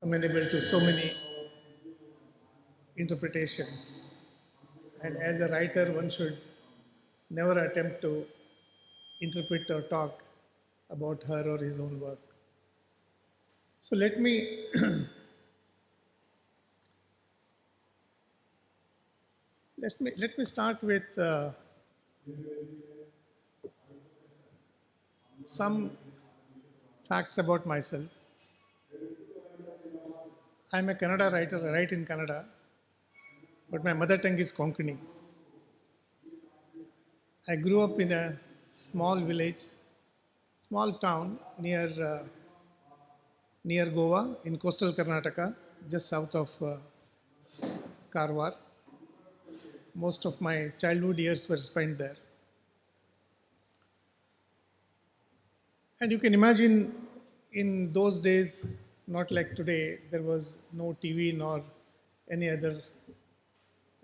amenable to so many interpretations. And as a writer, one should never attempt to interpret or talk about her or his own work. So let me start with some facts about myself. I'm a Kannada writer, I write in Kannada, but my mother tongue is Konkani. I grew up in a small village, small town near Goa in coastal Karnataka, just south of Karwar. Most of my childhood years were spent there. And you can imagine in those days, not like today, there was no TV nor any other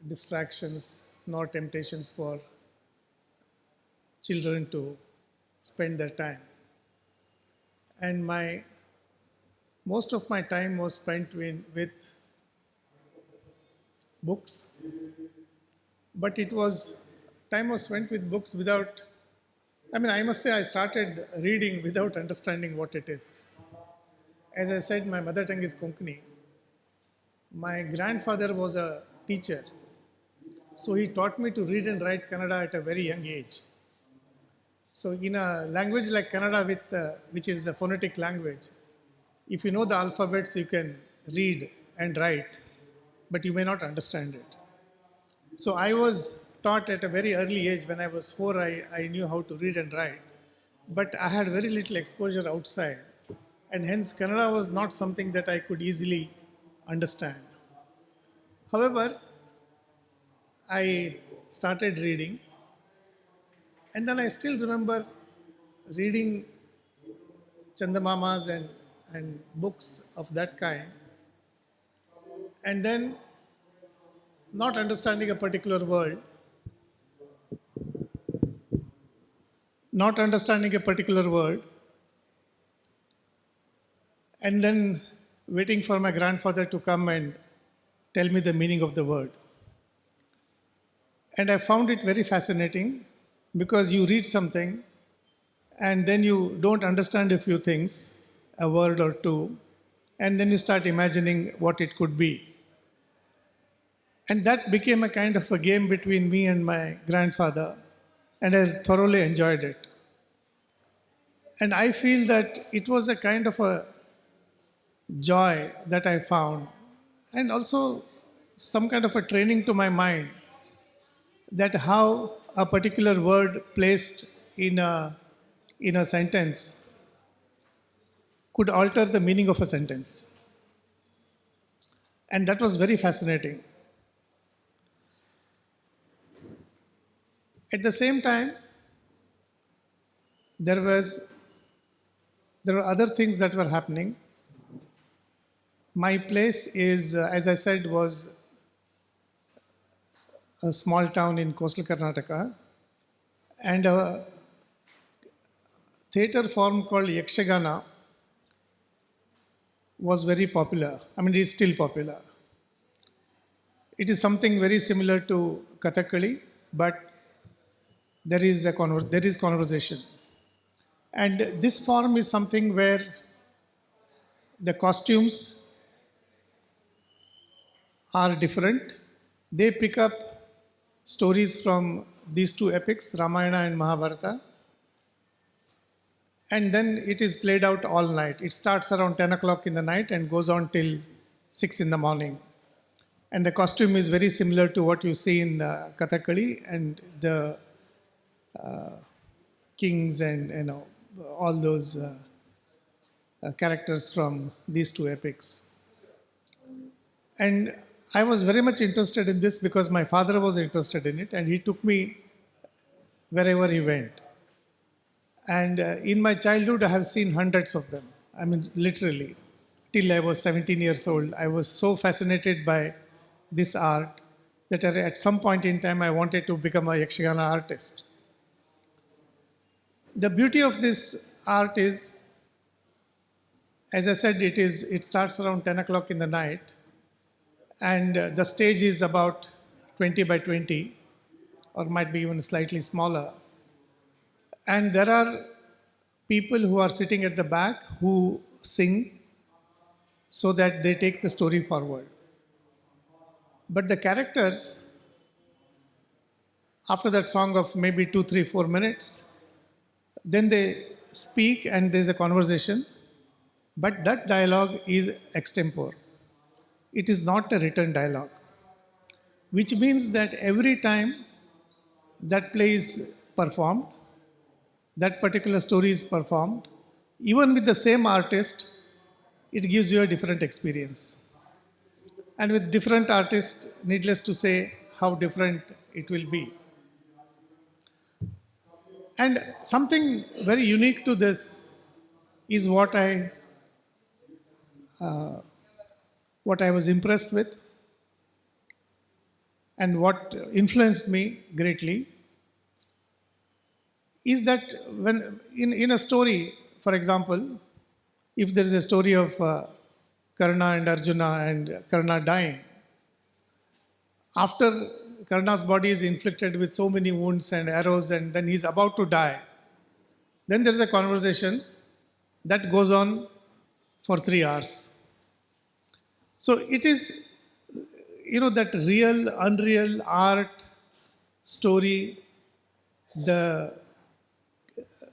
distractions nor temptations for children to spend their time. And most of my time was spent with books, but time was spent with books without, I must say I started reading without understanding what it is. As I said, my mother tongue is Konkani. My grandfather was a teacher, so he taught me to read and write Kannada at a very young age. So in a language like Kannada, which is a phonetic language, if you know the alphabets, you can read and write, but you may not understand it. So I was taught at a very early age. When I was 4, I knew how to read and write, but I had very little exposure outside, and hence Kannada was not something that I could easily understand. However, I started reading, and then I still remember reading Chandamamas and books of that kind, and then not understanding a particular word, and then waiting for my grandfather to come and tell me the meaning of the word. And I found it very fascinating because you read something and then you don't understand a few things, a word or two, and then you start imagining what it could be. And that became a kind of a game between me and my grandfather, and I thoroughly enjoyed it. And I feel that it was a kind of a joy that I found, and also some kind of a training to my mind that how a particular word placed in a sentence could alter the meaning of a sentence. And that was very fascinating. At the same time, there were other things that were happening. My place is, as I said, was a small town in coastal Karnataka, and a theatre form called Yakshagana was very popular. It is still popular. It is something very similar to Kathakali, but there is conversation. And this form is something where the costumes are different. They pick up stories from these two epics, Ramayana and Mahabharata, and then it is played out all night. It starts around 10 o'clock in the night and goes on till 6 in the morning. And the costume is very similar to what you see in Kathakali, and the kings and all those characters from these two epics. And I was very much interested in this because my father was interested in it, and he took me wherever he went. And in my childhood, I have seen hundreds of them. Literally, till I was 17 years old, I was so fascinated by this art that at some point in time, I wanted to become a Yakshagana artist. The beauty of this art is As I said, it starts around 10 o'clock in the night, and the stage is about 20 by 20, or might be even slightly smaller. And there are people who are sitting at the back who sing so that they take the story forward. But the characters, after that song of maybe 2, 3, 4 minutes, then they speak and there's a conversation, but that dialogue is extempore. It is not a written dialogue, which means that every time that play is performed, that particular story is performed, even with the same artist, it gives you a different experience. And with different artists, needless to say how different it will be. And something very unique to this is what I was impressed with and what influenced me greatly is that when in a story, for example, if there is a story of Karna and Arjuna and Karna dying, after Karna's body is inflicted with so many wounds and arrows and then he's about to die, then there is a conversation that goes on for 3 hours. So it is, that real, unreal art, story, the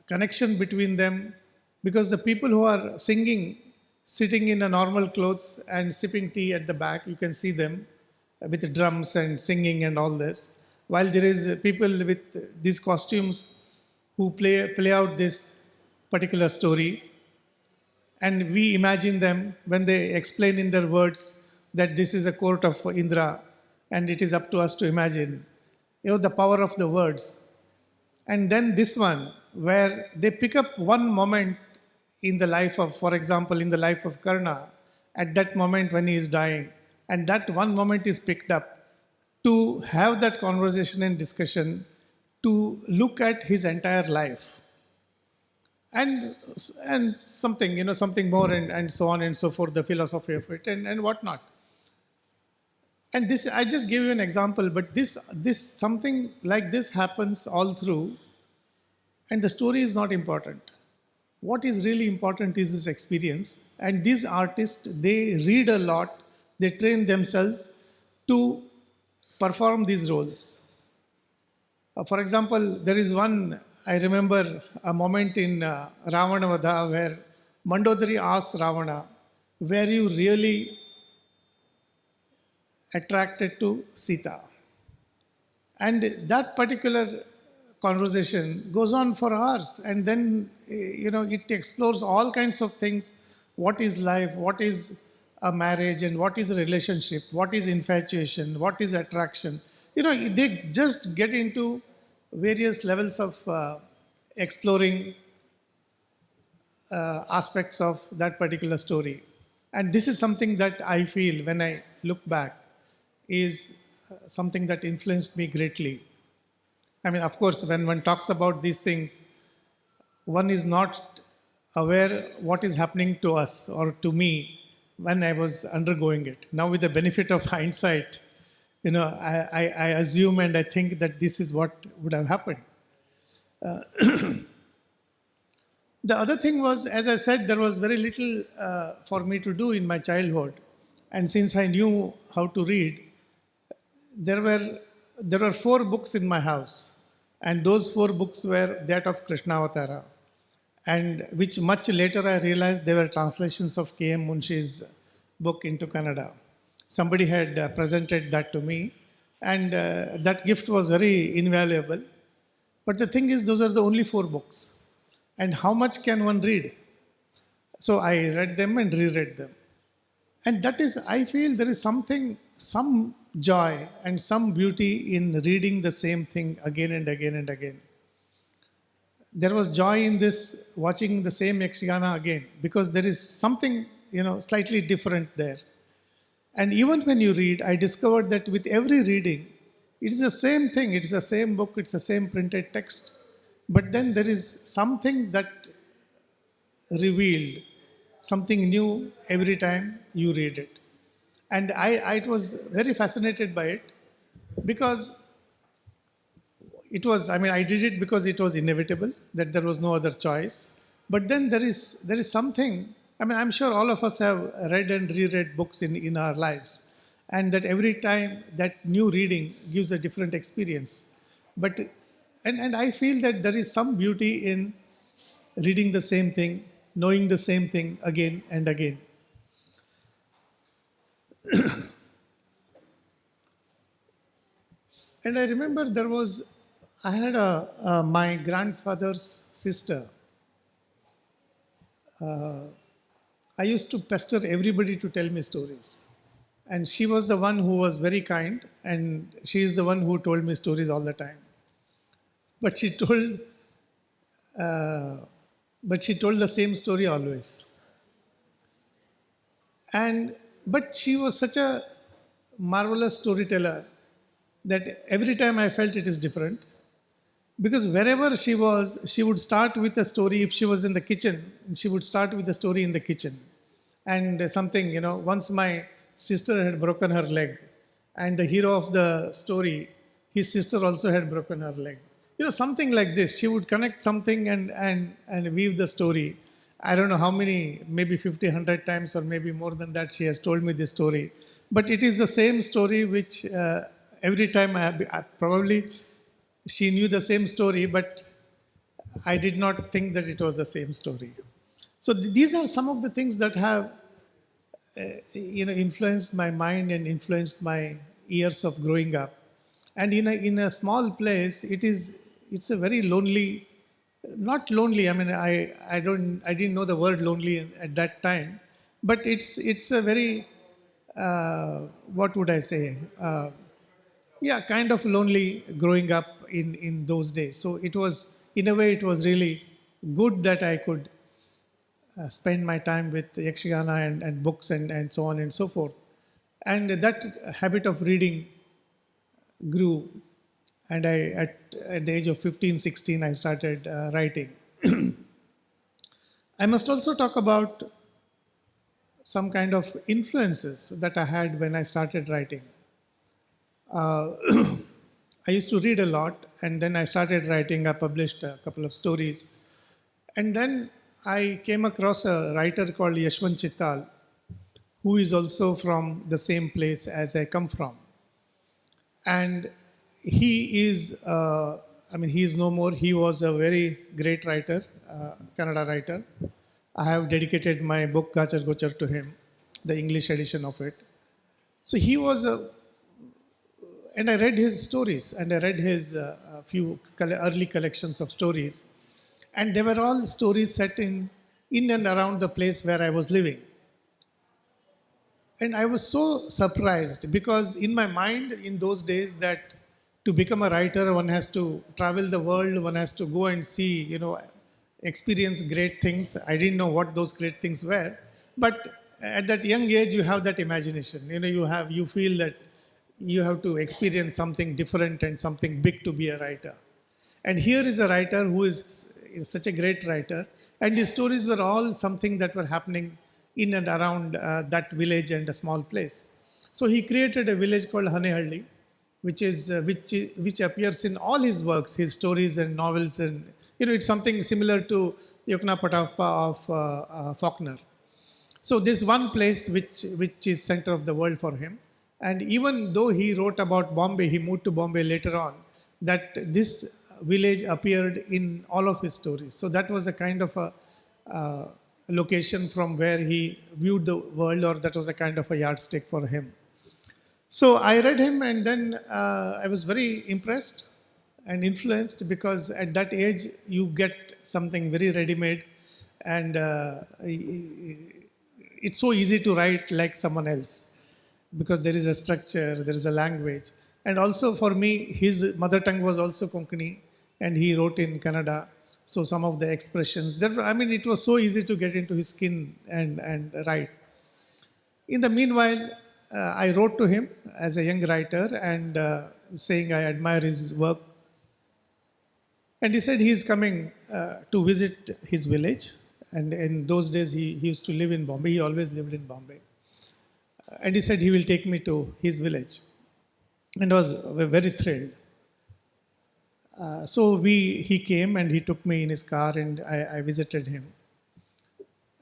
connection between them, because the people who are singing, sitting in a normal clothes and sipping tea at the back, you can see them with the drums and singing and all this, while there is people with these costumes who play out this particular story, and we imagine them when they explain in their words that this is a court of Indra, and it is up to us to imagine, the power of the words. And then this one, where they pick up one moment in the life of, for example, in the life of Karna, at that moment when he is dying, and that one moment is picked up to have that conversation and discussion, to look at his entire life. And something, something more, and so on and so forth, the philosophy of it and whatnot. And this, I just give you an example, but this something like this happens all through, and the story is not important. What is really important is this experience. And these artists, they read a lot, they train themselves to perform these roles. For example, there is one, I remember a moment in Ravana Vadha where Mandodari asks Ravana, were you really attracted to Sita? And that particular conversation goes on for hours, and then it explores all kinds of things. What is life? What is a marriage? And what is a relationship? What is infatuation? What is attraction? They just get into various levels of exploring aspects of that particular story. And this is something that I feel when I look back is something that influenced me greatly. I mean, of course, when one talks about these things, one is not aware what is happening to us or to me when I was undergoing it. Now, with the benefit of hindsight, I assume and I think that this is what would have happened. The other thing was, as I said, there was very little for me to do in my childhood. And since I knew how to read, there were 4 books in my house. And those 4 books were that of Krishnavatara. And which much later I realized they were translations of K.M. Munshi's book into Kannada. Somebody had presented that to me. And that gift was very invaluable. But the thing is, those are the only 4 books. And how much can one read? So I read them and reread them. And that is, I feel there is some joy and some beauty in reading the same thing again and again and again. There was joy in this, watching the same Yakshagana again, because there is something, slightly different there. And even when you read, I discovered that with every reading, it is the same thing, it's the same book, it's the same printed text. But then there is something that revealed, something new every time you read it. And I was very fascinated by it because it was, I mean, I did it because it was inevitable, that there was no other choice. But then there is something, I mean, I'm sure all of us have read and reread books in our lives. And that every time that new reading gives a different experience. But, and I feel that there is some beauty in reading the same thing, knowing the same thing again and again. And I remember I had my grandfather's sister. I used to pester everybody to tell me stories. And she was the one who was very kind, and she is the one who told me stories all the time. But uh, she told the same story always. And but she was such a marvelous storyteller that every time I felt it is different. Because wherever she was, she would start with a story. If she was in the kitchen, she would start with a story in the kitchen. And something, once my sister had broken her leg, and the hero of the story, his sister also had broken her leg. Something like this. She would connect something and weave the story. I don't know how many, maybe 50, 100 times, or maybe more than that, she has told me this story. But it is the same story which every time probably she knew the same story, but I did not think that it was the same story. So these are some of the things that have, influenced my mind and influenced my years of growing up. And in a small place, it's a very lonely, not lonely. I mean, I didn't know the word lonely at that time, but it's a very, what would I say? Yeah, kind of lonely growing up in those days. So it was, in a way, it was really good that I could spend my time with Yakshagana and books and so on and so forth. And that habit of reading grew. And at the age of 15, 16, I started writing. I must also talk about some kind of influences that I had when I started writing. Uh, I used to read a lot, and then I started writing. I published a couple of stories. And then I came across a writer called Yashwant Chittal, who is also from the same place as I come from. And he is, he is no more. He was a very great writer, Kannada writer. I have dedicated my book Gachar Gochar to him, the English edition of it. So he was and I read his stories, and I read his few early collections of stories. And they were all stories set in and around the place where I was living. And I was so surprised because in my mind in those days that to become a writer, one has to travel the world, one has to go and see, experience great things. I didn't know what those great things were. But at that young age, you have that imagination. You feel that you have to experience something different and something big to be a writer. And here is a writer who is such a great writer, and his stories were all something that were happening in and around that village and a small place. So he created a village called Hanehalli, which appears in all his works, his stories and novels, and it's something similar to Yokna Patavpa of Faulkner. So this one place which is center of the world for him. And even though he wrote about Bombay, he moved to Bombay later on, that this village appeared in all of his stories. So that was a kind of a location from where he viewed the world, or that was a kind of a yardstick for him. So I read him, and then I was very impressed and influenced, because at that age you get something very ready-made, and it's so easy to write like someone else because there is a structure, there is a language. And also for me, his mother tongue was also Konkani, and he wrote in Kannada. So some of the expressions, it was so easy to get into his skin and write. In the meanwhile, I wrote to him as a young writer and saying I admire his work. And he said he is coming to visit his village. And in those days, he used to live in Bombay. He always lived in Bombay. And he said he will take me to his village. And I was very thrilled. He came and he took me in his car and I visited him.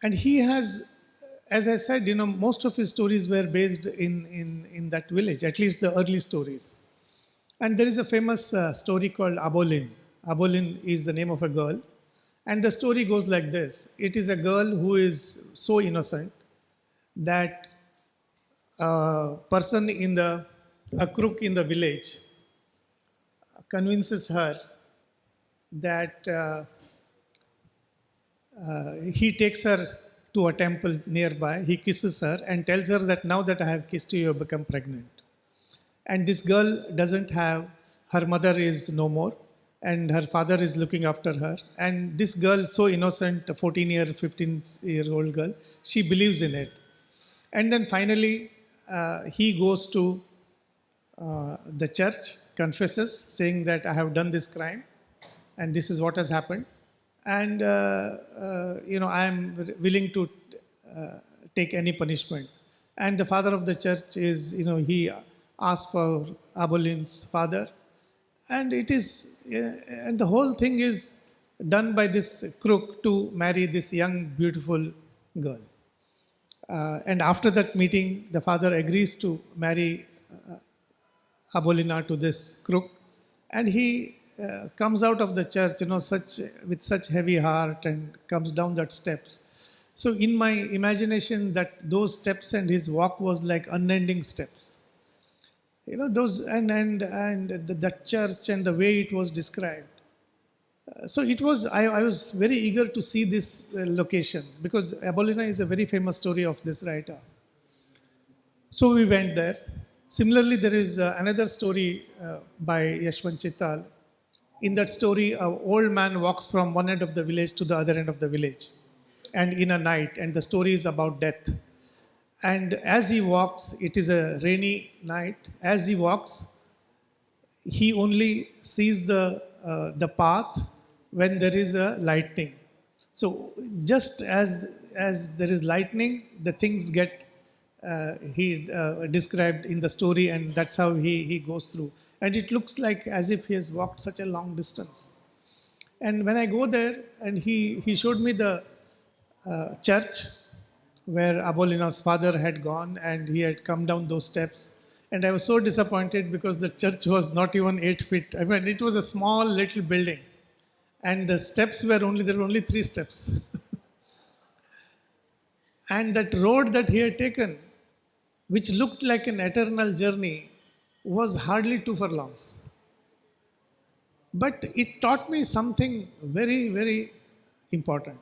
And he has, as I said, most of his stories were based in that village, at least the early stories. And there is a famous story called Abolin. Abolin is the name of a girl. And the story goes like this. It is a girl who is so innocent that a crook in the village convinces her that he takes her to a temple nearby, he kisses her and tells her that now that I have kissed you, you have become pregnant. And this girl doesn't have, her mother is no more, and her father is looking after her. And this girl, so innocent, a 15-year-old girl, she believes in it. And then finally, he goes to the church, confesses, saying that I have done this crime, and this is what has happened. And I am willing to take any punishment. And the father of the church is, he asked for Abolin's father, and and the whole thing is done by this crook to marry this young, beautiful girl. And after that meeting, the father agrees to marry Abolina to this crook, and he comes out of the church, with such heavy heart, and comes down that steps. So in my imagination, that those steps and his walk was like unending steps. Those and that church and the way it was described. So it was. I was very eager to see this location because Abolina is a very famous story of this writer. So we went there. Similarly, there is another story by Yashwant Chittal. In that story, an old man walks from one end of the village to the other end of the village, and in a night, and the story is about death. And as he walks, it is a rainy night. As he walks, he only sees the path when there is a lightning. So just as there is lightning, the things get described in the story, and that's how he goes through. And it looks like as if he has walked such a long distance. And when I go there, and he showed me the church where Abolina's father had gone, and he had come down those steps. And I was so disappointed because the church was not even 8 feet. I mean, it was a small little building. And the steps there were only 3 steps. And that road that he had taken, which looked like an eternal journey, was hardly 2 furlongs. But it taught me something very, very important.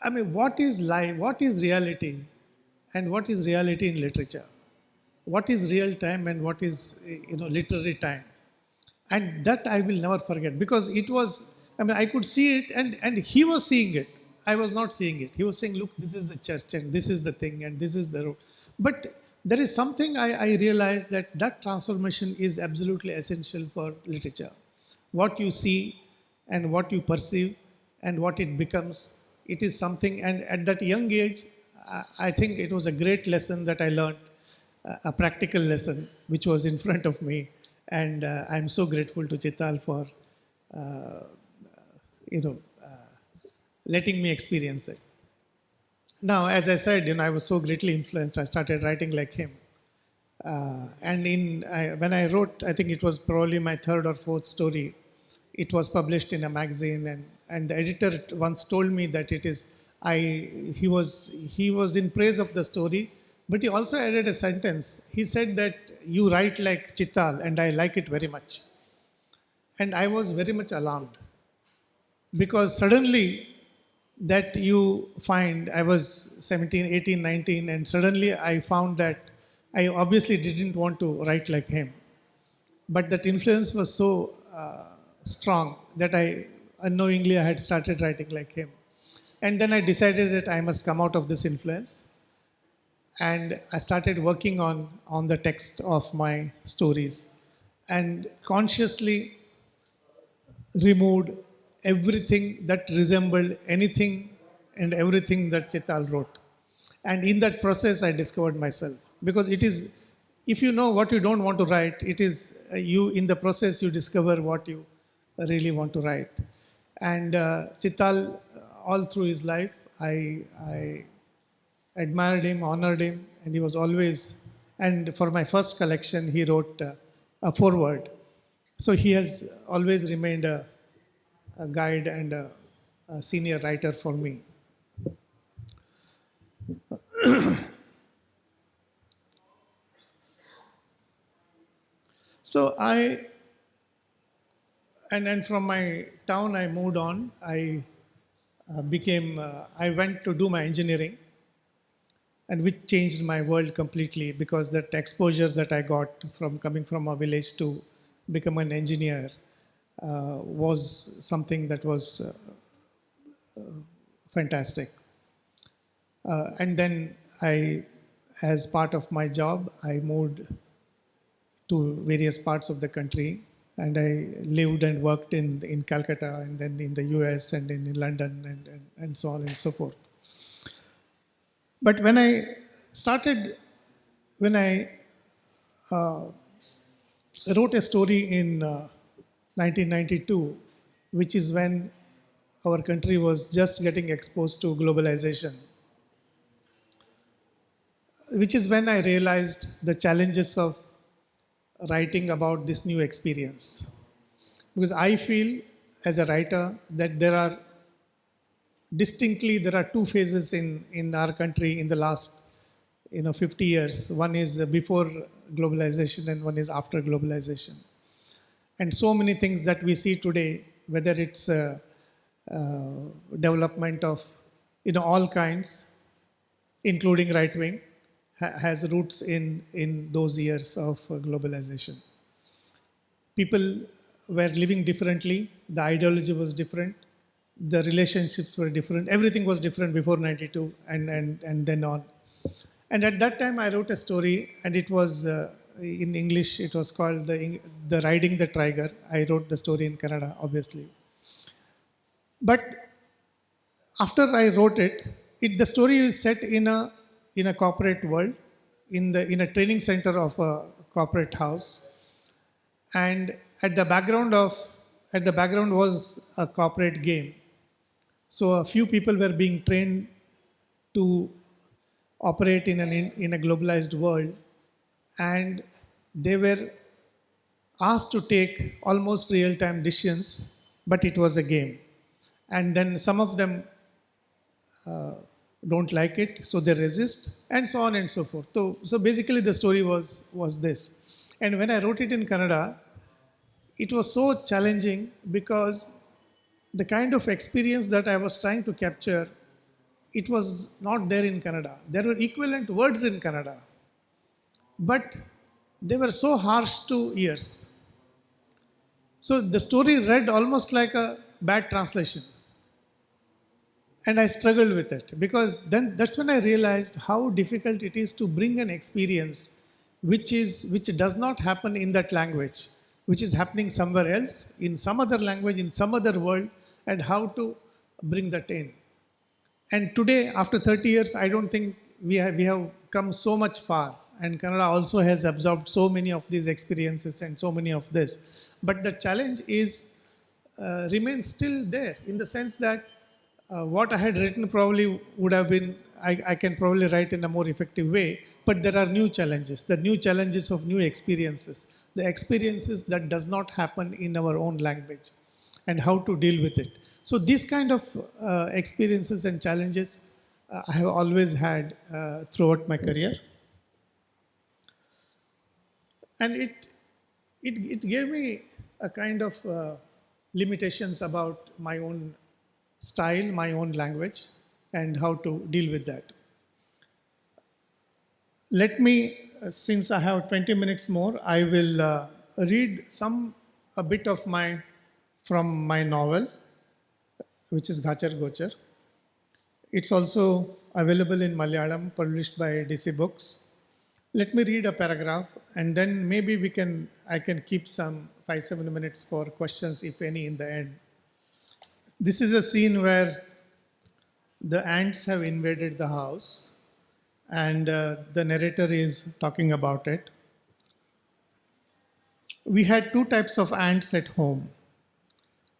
I mean, what is life? What is reality? And what is reality in literature? What is real time and what is, literary time? And that I will never forget because it was, I could see it and he was seeing it. I was not seeing it. He was saying, look, this is the church and this is the thing and this is the road. But there is something I realized that transformation is absolutely essential for literature. What you see and what you perceive and what it becomes, it is something, and at that young age, I think it was a great lesson that I learned, a practical lesson which was in front of me. And I'm so grateful to Chittal for, letting me experience it. Now, as I said, I was so greatly influenced, I started writing like him. When I wrote, I think it was probably my 3rd or 4th story, it was published in a magazine, and the editor once told me that he was in praise of the story, but he also added a sentence. He said that you write like Chittal, and I like it very much. And I was very much alarmed because suddenly that you find, I was 17, 18, 19, and suddenly I found that I obviously didn't want to write like him. But that influence was so strong that unknowingly I had started writing like him. And then I decided that I must come out of this influence. And I started working on the text of my stories and consciously removed everything that resembled anything and everything that Chital wrote. And in that process, I discovered myself. Because it is, if you know what you don't want to write, it is you, in the process, you discover what you really want to write. And Chital, all through his life, I admired him, honored him, and he was always, and for my first collection, he wrote a foreword. So he has always remained a guide and a senior writer for me. So and then from my town, I moved on. I went to do my engineering, and which changed my world completely because that exposure that I got from coming from a village to become an engineer was something that was fantastic. And then as part of my job, I moved to various parts of the country, and I lived and worked in Calcutta and then in the US and in London and so on and so forth. But when I wrote a story in 1992, which is when our country was just getting exposed to globalization, which is when I realized the challenges of writing about this new experience. Because I feel as a writer that there are two phases in our country in the last 50 years. One is before globalization and one is after globalization. And so many things that we see today, whether it's development of all kinds, including right wing, has roots in those years of globalization. People were living differently, the ideology was different, the relationships were different, everything was different before 92 and then on. And at that time I wrote a story, and it was in English, it was called the Riding the Tiger. I wrote the story in Kannada, obviously. But after I wrote the story is set in a corporate world, in a training center of a corporate house, and at the background was a corporate game. So a few people were being trained to operate in a globalized world, and they were asked to take almost real-time decisions, but it was a game. And then some of them don't like it, so they resist, and so on and so forth. So basically the story was this. And when I wrote it in Kannada, it was so challenging because the kind of experience that I was trying to capture, it was not there in Kannada. There were equivalent words in Kannada, but they were so harsh to ears. So the story read almost like a bad translation. And I struggled with it because then that's when I realized how difficult it is to bring an experience which does not happen in that language, which is happening somewhere else, in some other language, in some other world, and how to bring that in. And today, after 30 years, I don't think we have come so much far. And Kannada also has absorbed so many of these experiences and so many of this. But the challenge remains still there, in the sense that what I had written probably would have been, I can probably write in a more effective way, but there are new challenges, the new challenges of new experiences, the experiences that does not happen in our own language, and how to deal with it. So these kind of experiences and challenges I have always had throughout my career. And it gave me a kind of limitations about my own style, my own language, and how to deal with that. Let me, since I have 20 minutes more, I will read a bit of from my novel, which is Ghachar Gochar. It's also available in Malayalam, published by DC Books. Let me read a paragraph, and then maybe I can keep some 5-7 minutes for questions, if any, in the end. This is a scene where the ants have invaded the house, and the narrator is talking about it. We had two types of ants at home.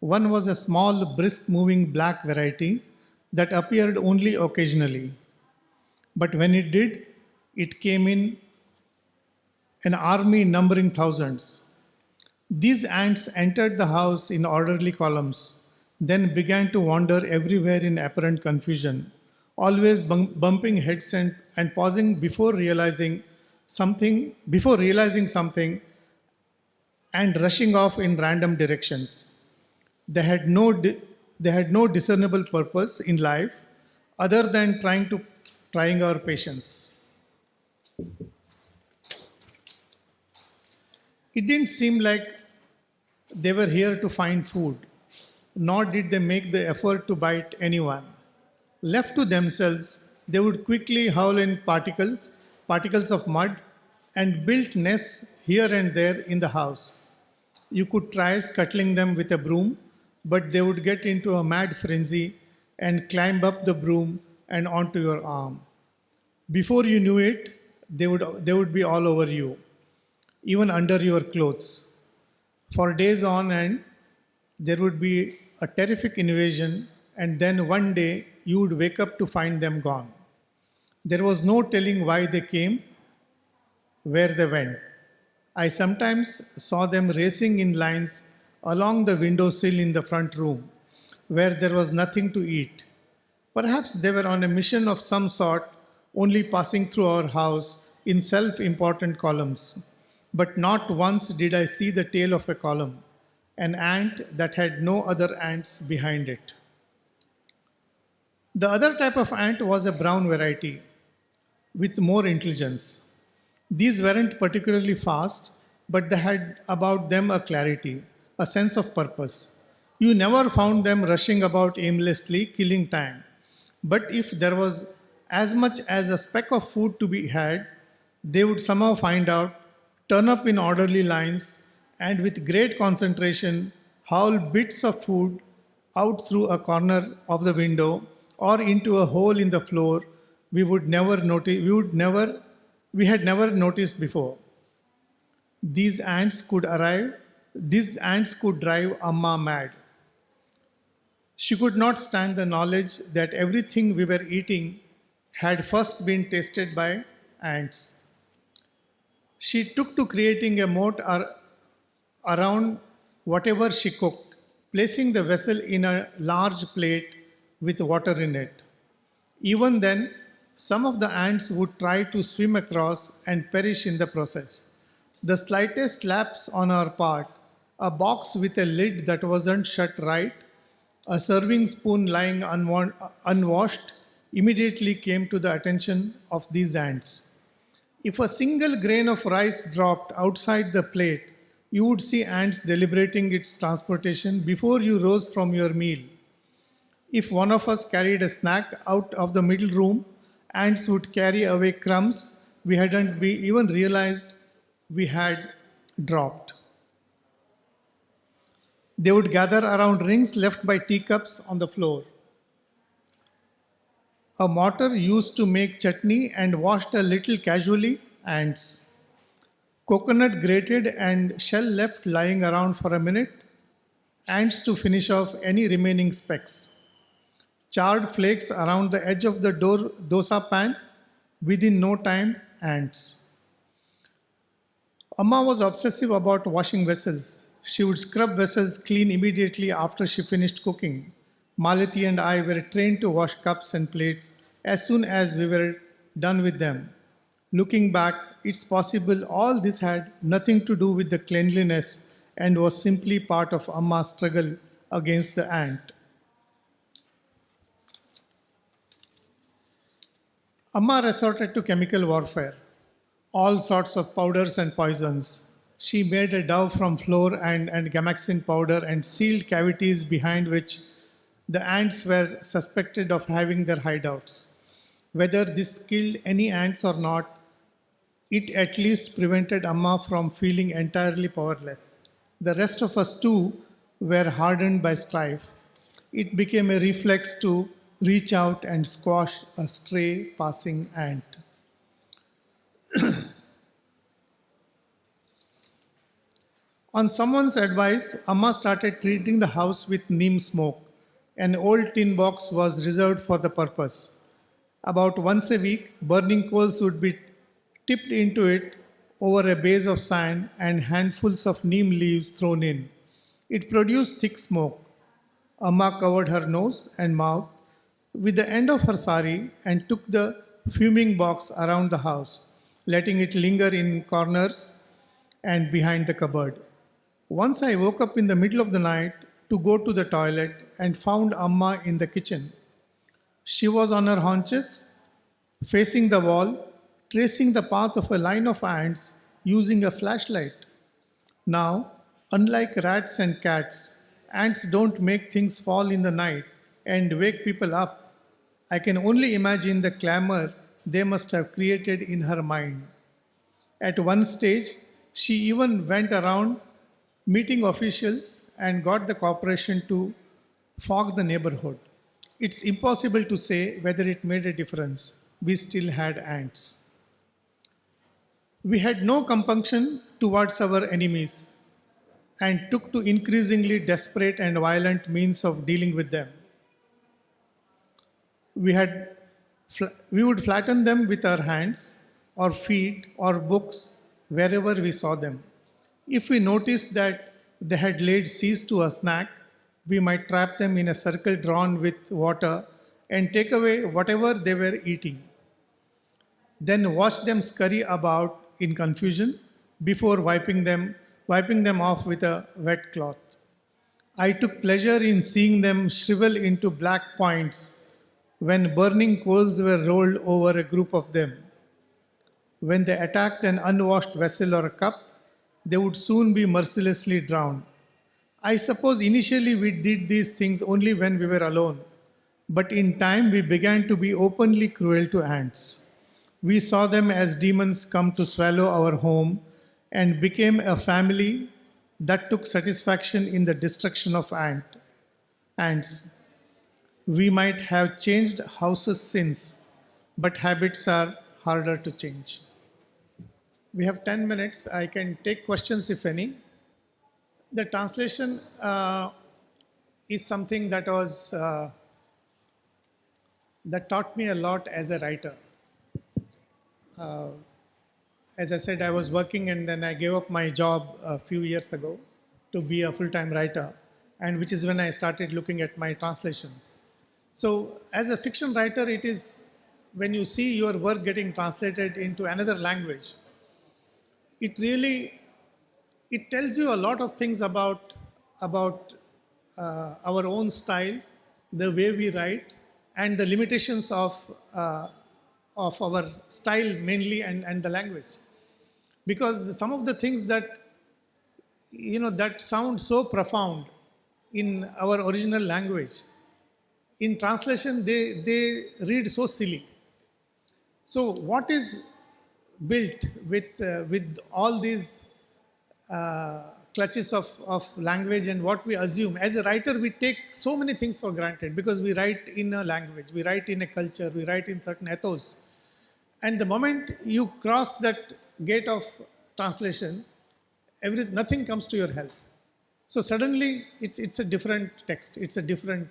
One was a small, brisk moving black variety that appeared only occasionally. But when it did, it came in an army numbering thousands. These ants entered the house in orderly columns, then began to wander everywhere in apparent confusion, always bumping heads and pausing before realizing something and rushing off in random directions. They had no they had no discernible purpose in life other than trying our patience. It didn't seem like they were here to find food, nor did they make the effort to bite anyone. Left to themselves, they would quickly howl in particles of mud, and build nests here and there in the house. You could try scuttling them with a broom, but they would get into a mad frenzy and climb up the broom and onto your arm. Before you knew it, they would be all over you, even under your clothes. For days on end, there would be a terrific invasion, and then one day you would wake up to find them gone. There was no telling why they came, where they went. I sometimes saw them racing in lines along the window sill in the front room, where there was nothing to eat. Perhaps they were on a mission of some sort, only passing through our house in self important columns. But not once did I see the tail of a column, an ant that had no other ants behind it. The other type of ant was a brown variety with more intelligence. These weren't particularly fast, but they had about them a clarity, a sense of purpose. You never found them rushing about aimlessly, killing time. But if there was as much as a speck of food to be had, they would somehow find out, turn up in orderly lines, and with great concentration, haul bits of food out through a corner of the window or into a hole in the floor we had never noticed before. These ants could arrive, these ants could drive Amma mad. She could not stand the knowledge that everything we were eating had first been tasted by ants. She took to creating a around whatever she cooked, placing the vessel in a large plate with water in it. Even then, some of the ants would try to swim across and perish in the process. The slightest lapse on our part, a box with a lid that wasn't shut right, a serving spoon lying unwashed, immediately came to the attention of these ants. If a single grain of rice dropped outside the plate, you would see ants deliberating its transportation before you rose from your meal. If one of us carried a snack out of the middle room, ants would carry away crumbs we hadn't even realized we had dropped. They would gather around rings left by teacups on the floor. A mortar used to make chutney and washed a little casually, ants. Coconut grated and shell left lying around for a minute, ants to finish off any remaining specks. Charred flakes around the edge of the dosa pan, within no time, ants. Amma was obsessive about washing vessels. She would scrub vessels clean immediately after she finished cooking. Malati and I were trained to wash cups and plates as soon as we were done with them. Looking back, it's possible all this had nothing to do with the cleanliness and was simply part of Amma's struggle against the ant. Amma resorted to chemical warfare, all sorts of powders and poisons. She made a dough from flour and gamaxin powder and sealed cavities behind which the ants were suspected of having their hideouts. Whether this killed any ants or not, it at least prevented Amma from feeling entirely powerless. The rest of us too were hardened by strife. it became a reflex to reach out and squash a stray passing ant. On someone's advice, Amma started treating the house with neem smoke. An old tin box was reserved for the purpose. About once a week, burning coals would be tipped into it over a base of sand and handfuls of neem leaves thrown in. It produced thick smoke. Amma covered her nose and mouth with the end of her sari and took the fuming box around the house, letting it linger in corners and behind the cupboard. Once I woke up in the middle of the night to go to the toilet and found Amma in the kitchen. She was on her haunches, facing the wall, tracing the path of a line of ants using a flashlight. Now, unlike rats and cats, ants don't make things fall in the night and wake people up. I can only imagine the clamor they must have created in her mind. At one stage, she even went around meeting officials and got the corporation to fog the neighborhood. It's impossible to say whether it made a difference. We still had ants. We had no compunction towards our enemies and took to increasingly desperate and violent means of dealing with them. We, had, we would flatten them with our hands or feet or books wherever we saw them. If we noticed that they had laid siege to a snack, we might trap them in a circle drawn with water and take away whatever they were eating. Then watch them scurry about in confusion before wiping them off with a wet cloth. I took pleasure in seeing them shrivel into black points when burning coals were rolled over a group of them. When they attacked an unwashed vessel or a cup, they would soon be mercilessly drowned. I suppose initially we did these things only when we were alone, but in time we began to be openly cruel to ants. We saw them as demons come to swallow our home and became a family that took satisfaction in the destruction of ants. We might have changed houses since, but habits are harder to change. We have 10 minutes. I can take questions if any. The translation is something that taught me a lot as a writer. As I said, I was working and then I gave up my job a few years ago to be a full-time writer, and which is when I started looking at my translations. So as a fiction writer, it is when you see your work getting translated into another language, it tells you a lot of things about our own style, the way we write, and the limitations of our style mainly and the language. Because some of the things that sound so profound in our original language, in translation they read so silly. So what is built with all these clutches of language and what we assume. As a writer, we take so many things for granted because we write in a language, we write in a culture, we write in certain ethos. And the moment you cross that gate of translation, nothing comes to your help. So suddenly it's a different text, it's a different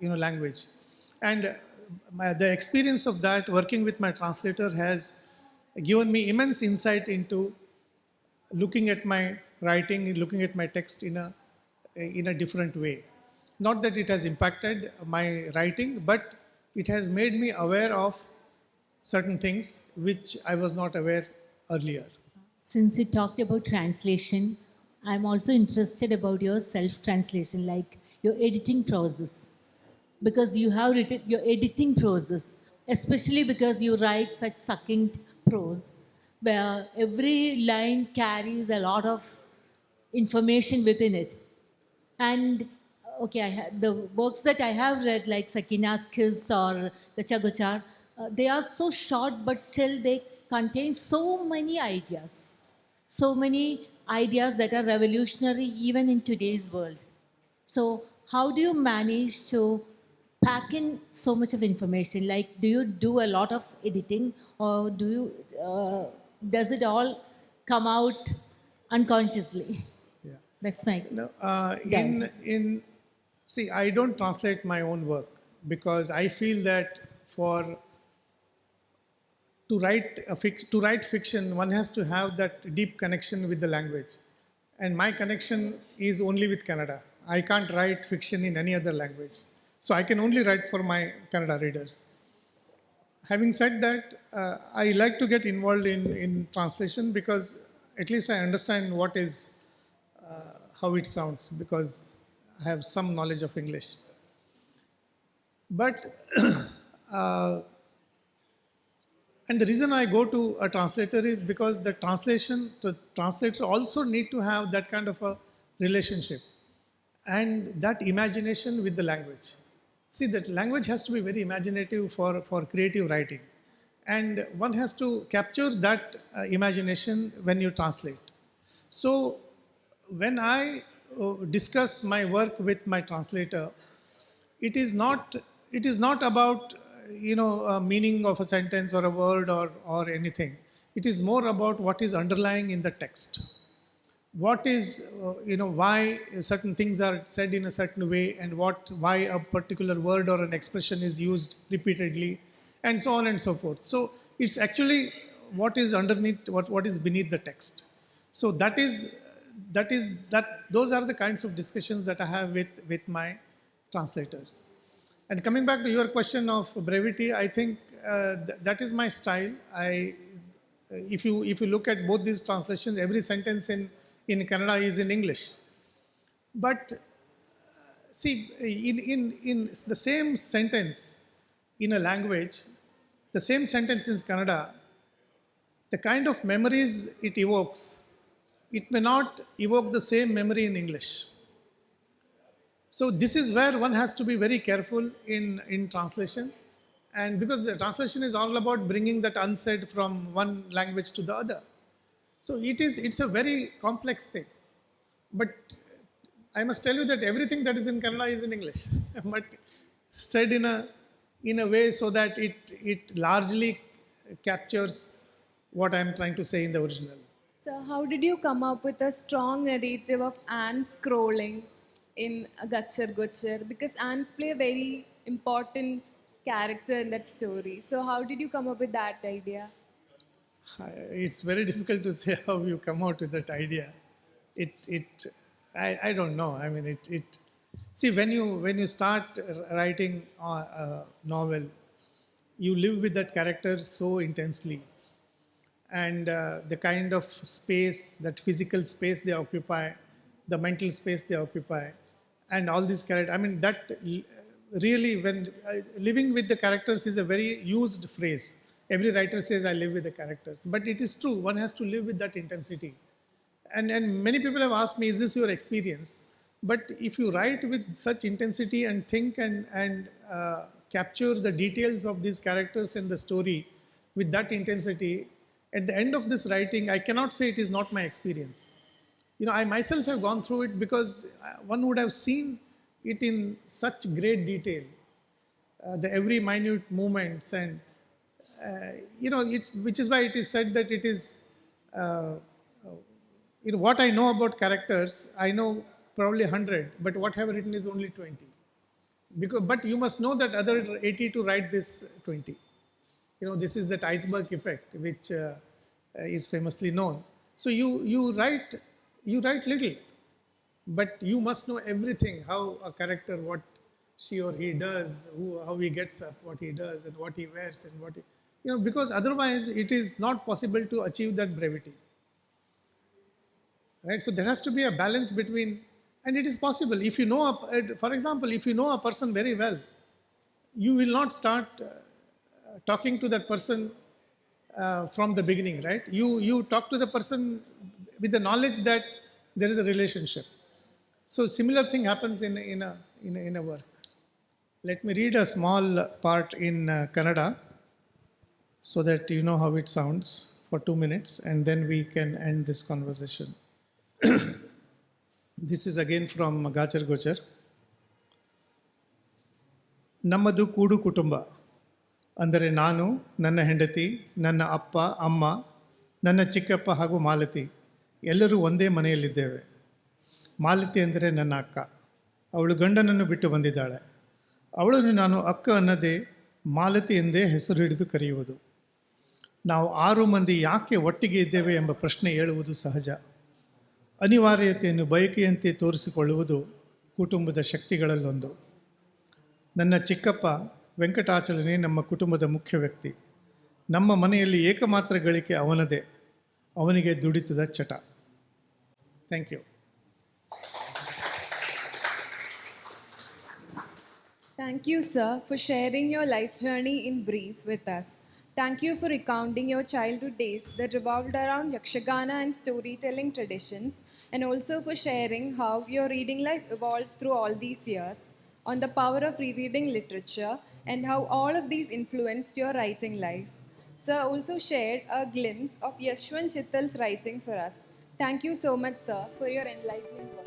language. And the experience of that, working with my translator, has given me immense insight into looking at my writing, looking at my text in a different way. Not that it has impacted my writing, but it has made me aware of certain things which I was not aware earlier. Since you talked about translation, I'm also interested about your self-translation, like your editing process. Because you have written your editing process, especially because you write such succinct prose, where every line carries a lot of information within it. And okay, the works that I have read, like Sakina's Kiss or the Chagochar, they are so short, but still they contain so many ideas that are revolutionary even in today's world. So, how do you manage to pack in so much of information? Like, do you do a lot of editing, or does it all come out unconsciously? Yeah. That's my No, doubt. see, I don't translate my own work because I feel that for to write fiction, one has to have that deep connection with the language, and my connection is only with Canada. I can't write fiction in any other language, so I can only write for my Canada readers. Having said that, I like to get involved in translation because at least I understand what is how it sounds because I have some knowledge of English. But and the reason I go to a translator is because the translator also need to have that kind of a relationship and that imagination with the language. See, that language has to be very imaginative for creative writing. And one has to capture that imagination when you translate. So, when I discuss my work with my translator, it is not about meaning of a sentence or a word or anything. It is more about what is underlying in the text, what is why certain things are said in a certain way, and why a particular word or an expression is used repeatedly, and so on and so forth. So it's actually what is underneath, what is beneath the text. So that those are the kinds of discussions that I have with my translators. And coming back to your question of brevity, I think that is my style. If you look at both these translations, every sentence in Kannada is in English. But see, in the same sentence in a language, the same sentence in Kannada, the kind of memories it evokes, it may not evoke the same memory in English. So this is where one has to be very careful in translation. And because the translation is all about bringing that unsaid from one language to the other. So it's a very complex thing. But I must tell you that everything that is in Kannada is in English, but said in a way so that it largely captures what I'm trying to say in the original. So, how did you come up with a strong narrative of ants scrolling in Gachar Guchar? Because ants play a very important character in that story. So, how did you come up with that idea? It's very difficult to say how you come out with that idea. It I don't know. I mean, it see when you start writing a novel, you live with that character so intensely, and the kind of space, that physical space they occupy, the mental space they occupy, and all these characters. I mean, really, when living with the characters is a very used phrase. Every writer says, I live with the characters. But it is true, one has to live with that intensity. And many people have asked me, is this your experience? But if you write with such intensity and think and capture the details of these characters and the story with that intensity, at the end of this writing, I cannot say it is not my experience. I myself have gone through it because one would have seen it in such great detail, the every minute movements, and which is why it is said that it is what I know about characters. I know probably 100, but what I have written is only 20. But you must know that other 80 to write this 20. This is that iceberg effect, which is famously known. So you write little, but you must know everything, how a character, what she or he does, how he gets up, what he does, and what he wears, and because otherwise it is not possible to achieve that brevity. Right? So there has to be a balance between, and it is possible if you know, for example, if you know a person very well, you will not start talking to that person from the beginning, right? You talk to the person with the knowledge that there is a relationship. So similar thing happens in a work. Let me read a small part in Kannada so that you know how it sounds for 2 minutes, and then we can end this conversation. This is again from Gachar Gochar. ನಮ್ಮದು ಕೂಡು ಕುಟುಂಬ. ಅಂದರೆ ನಾನು, ನನ್ನ ಹೆಂಡತಿ, ನನ್ನ ಅಪ್ಪ, ಅಮ್ಮ, ನನ್ನ ಚಿಕ್ಕಪ್ಪ ಹಾಗೂ ಮಾಲತಿ ಎಲ್ಲರೂ ಒಂದೇ ಮನೆಯಲ್ಲಿದ್ದೇವೆ. ಮಾಲತಿ ಅಂದರೆ ನನ್ನ ಅಕ್ಕ. ಅವಳು ಗಂಡನನ್ನು ಬಿಟ್ಟು ಬಂದಿದ್ದಾಳೆ. ಅವಳನ್ನು ನಾನು ಅಕ್ಕ ಅನ್ನದೇ ಮಾಲತಿ ಎಂದೇ ಹೆಸರು ಹಿಡಿದು ಕರೆಯುವುದು. ನಾವು 6 ಮಂದಿ ಯಾಕೆ ಒಟ್ಟಿಗೆ ಇದ್ದೇವೆ ಎಂಬ ಪ್ರಶ್ನೆ ಏಳುವುದು ಸಹಜ. ಅನಿವಾರ್ಯತೆಯನ್ನು ಬಯಕೆಯಂತೆ ತೋರಿಸಿಕೊಳ್ಳುವುದು ಕುಟುಂಬದ ಶಕ್ತಿಗಳಲ್ಲೊಂದು. ನನ್ನ ಚಿಕ್ಕಪ್ಪ ವೆಂಕಟಾಚಲನೇ ನಮ್ಮ ಕುಟುಂಬದ ಮುಖ್ಯ ವ್ಯಕ್ತಿ. ನಮ್ಮ ಮನೆಯಲ್ಲಿ ಏಕಮಾತ್ರ ಗಳಿಕೆ ಅವನದೇ. ಅವನಿಗೆ ದುಡಿತದ ಚಟ. Thank you. Thank you, sir, for sharing your life journey in brief with us. Thank you for recounting your childhood days that revolved around Yakshagana and storytelling traditions, and also for sharing how your reading life evolved through all these years, on the power of rereading literature, and how all of these influenced your writing life. Sir also shared a glimpse of Yashwant Chittal's writing for us. Thank you so much, sir, for your enlightening words.